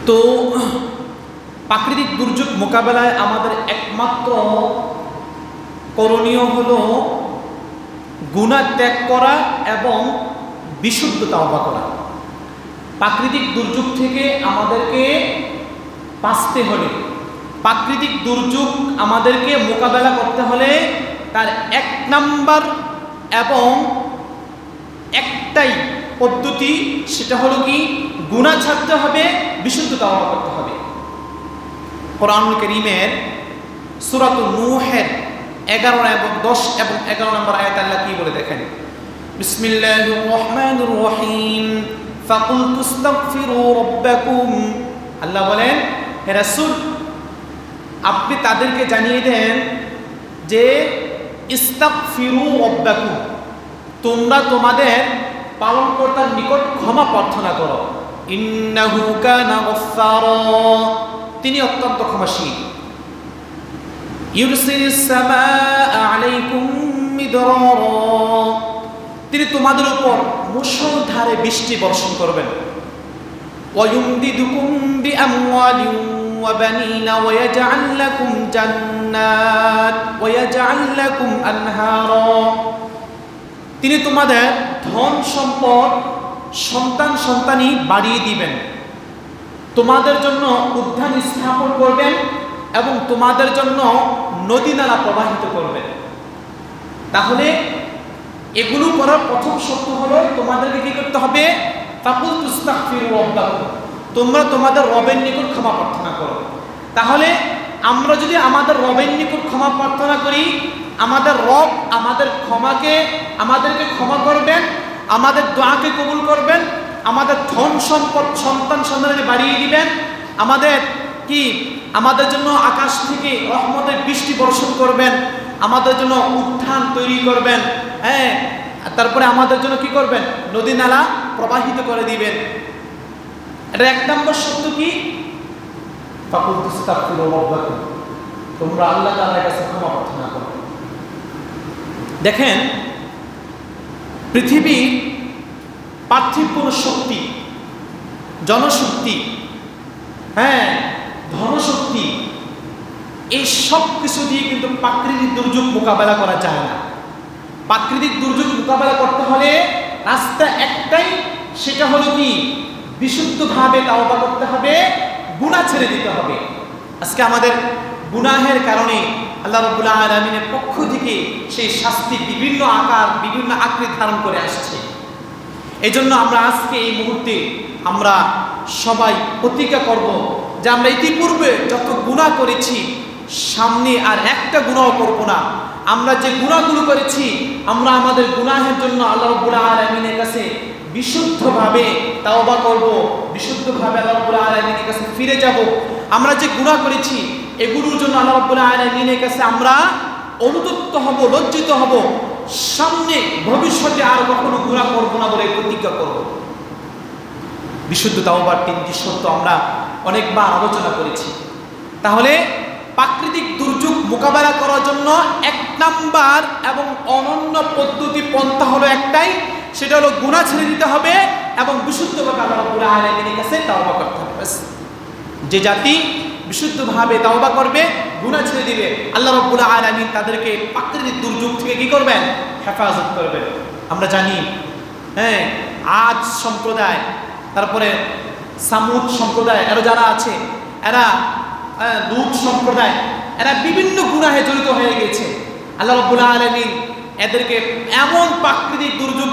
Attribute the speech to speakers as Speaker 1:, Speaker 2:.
Speaker 1: তো প্রাকৃতিক দুর্যোগ মোকাবেলায় আমাদের একমাত্র করণীয় হলো গুনাহ ত্যাগ করা এবং বিশুদ্ধ তাওবা করা। প্রাকৃতিক দুর্যোগ থেকে আমাদেরকে বাঁচতে হলে, প্রাকৃতিক দুর্যোগ আমাদেরকে মোকাবেলা করতে হলে তার এক নাম্বার এবং একটাই পদ্ধতি, সেটা হলো কি গুনাহ ছাড়তে হবে, বিশুদ্ধ তাওবা করতে হবে। কোরআনুল কারীমের সূরা নূহের 11 এবং 10 এবং 11 নম্বর আয়াতে আল্লাহ কি বলে দেখেন, বিসমিল্লাহির রহমানির রহিম ফাকুলতু ইস্তাগফিরু রাব্বাকুম। আল্লাহ বলেন, হে রাসূল আপনি তাদেরকে জানিয়ে দেন যে ইস্তাগফিরু রাব্বাকুম, তোমরা তোমাদের পালনকর্তার নিকট ক্ষমা প্রার্থনা করো। ইন্নাহু কানা গফফারা, তিনি অত্যন্ত ক্ষমাশীল। ইউরসিলিস সামাআ আলাইকুম মিদরারা, তিনি তোমাদের উপর মুষলধারে বৃষ্টি বর্ষণ করবেন। ওয়া ইউমদিদুকুম বিআমওয়ালিন ওয়া বানিনা ওয়া ইয়াজআল লাকুম জান্নাত ওয়া ইয়াজআল লাকুম আনহারা, তিনি তোমাদের ধন সম্পদ সন্তান সন্তানি বাড়িয়ে দিবেন, তোমাদের জন্য উদ্যান স্থাপন করবেন এবং তোমাদের জন্য নদী নালা প্রবাহিত করবেন। তাহলে এগুলো করার প্রথম শর্ত হলো তোমাদেরকে কি করতে হবে, ফাকুলতু ইস্তাগফিরু রাব্বাকুম, তোমরা তোমাদের রবের নিকট ক্ষমা প্রার্থনা করো। তাহলে আমরা যদি আমাদের রবের নিকট ক্ষমা প্রার্থনা করি, আমাদের রব আমাদেরকে ক্ষমা করবেন, আমাদের দোয়াকে কবুল করবেন, আমাদের ধন সম্পদ সন্তান সন্তানকে বাড়িয়ে দিবেন, আমাদের জন্য আকাশ থেকে রহমতের বৃষ্টি বর্ষণ করবেন, আমাদের জন্য উদ্যান তৈরি করবেন, হ্যাঁ, তারপরে আমাদের জন্য কি করবেন, নদী নালা প্রবাহিত করে দিবেন। এটা এক নম্বর শর্ত কি, ফাকুলতু ইস্তাগফিরু রাব্বাকুম, তোমরা আল্লাহ তাআলার কাছে ক্ষমা প্রার্থনা করো। দেখেন, পৃথিবীর পার্থিব কোন শক্তি, জনশক্তি, হ্যাঁ, ধনশক্তি, এই সব কিছু দিয়ে কিন্তু প্রাকৃতিক দুর্যোগ মোকাবেলা করা যায় না। প্রাকৃতিক দুর্যোগ মোকাবেলা করতে হলে রাস্তা একটাই, সেটা হলো কি বিশুদ্ধভাবে তাওবা করতে হবে, গুনাহ ছেড়ে দিতে হবে। আজকে আমাদের গুনাহের কারণে আল্লাহ রাব্বুল আলামিনের পক্ষ থেকে সেই শাস্তি বিভিন্ন আকার বিভিন্ন আকৃতি ধারণ করে আসছে। এই জন্য আমরা আজকে এই মুহূর্তে আমরা সবাই প্রতিজ্ঞা করব যে আমরা ইতিপূর্বে যত গুনাহ করেছি সামনে আর একটা গুনাহ করব না। আমরা যে গুনাহগুলো করেছি আমরা আমাদের গুনাহের জন্য আল্লাহ রাব্বুল আলামিনের কাছে বিশুদ্ধভাবে তাওবা করব, বিশুদ্ধভাবে আল্লাহ রাব্বুল আলামিনের কাছে ফিরে যাব। আমরা যে গুনাহ করেছি এগুলোর জন্য আল্লাহ রাব্বুল আলামিনের কাছে আমরা অনুতপ্ত হব, লজ্জিত হব, সামনে ভবিষ্যতে আর কখনো গুনাহ করব না বলে প্রতিজ্ঞা করব। বিশুদ্ধ তাওবার 3টি শর্ত আমরা অনেকবার আলোচনা করেছি। তাহলে প্রাকৃতিক দুর্যোগ মোকাবেলা করার জন্য এক নাম্বার এবং অনন্য পদ্ধতি পন্থা হলো একটাই, সেটা হলো গুনাহ ছেড়ে দিতে হবে এবং বিশুদ্ধভাবে আল্লাহ রাব্বুল আলামিনের কাছে তাওবা করতে হবে। যে জাতি বিশুদ্ধভাবে তাওবা করবে, গুনাহ ছেড়ে দিবে, আল্লাহ রাব্বুল আলামিন তাদেরকে প্রাকৃতিক দুর্যোগ থেকে কি করবেন, হেফাজত করবেন। আমরা জানি, হ্যাঁ, আদ সম্প্রদায়, তারপরে সামুদ সম্প্রদায়, এরা যারা আছে, এরা লূত সম্প্রদায়, এরা বিভিন্ন গুনাহে জড়িত হয়ে গেছে। আল্লাহ রাব্বুল আলামিন এদেরকে এমন প্রাকৃতিক দুর্যোগ